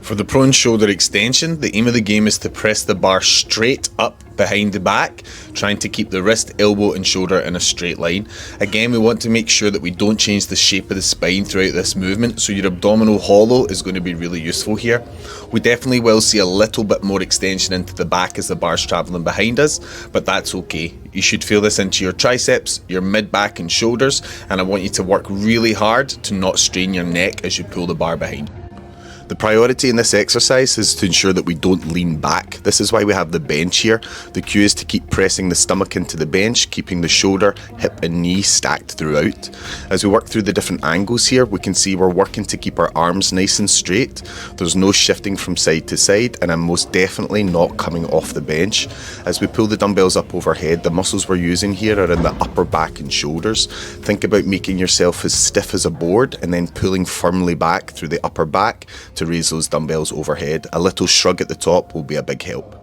For the prone shoulder extension, the aim of the game is to press the bar straight up behind the back, trying to keep the wrist, elbow and shoulder in a straight line. Again, we want to make sure that we don't change the shape of the spine throughout this movement, so your abdominal hollow is going to be really useful here. We definitely will see a little bit more extension into the back as the bar's travelling behind us, but that's okay. You should feel this into your triceps, your mid back and shoulders, and I want you to work really hard to not strain your neck as you pull the bar behind. The priority in this exercise is to ensure that we don't lean back. This is why we have the bench here. The cue is to keep pressing the stomach into the bench, keeping the shoulder, hip and knee stacked throughout. As we work through the different angles here, we can see we're working to keep our arms nice and straight. There's no shifting from side to side, and I'm most definitely not coming off the bench. As we pull the dumbbells up overhead, the muscles we're using here are in the upper back and shoulders. Think about making yourself as stiff as a board and then pulling firmly back through the upper back to raise those dumbbells overhead. A little shrug at the top will be a big help.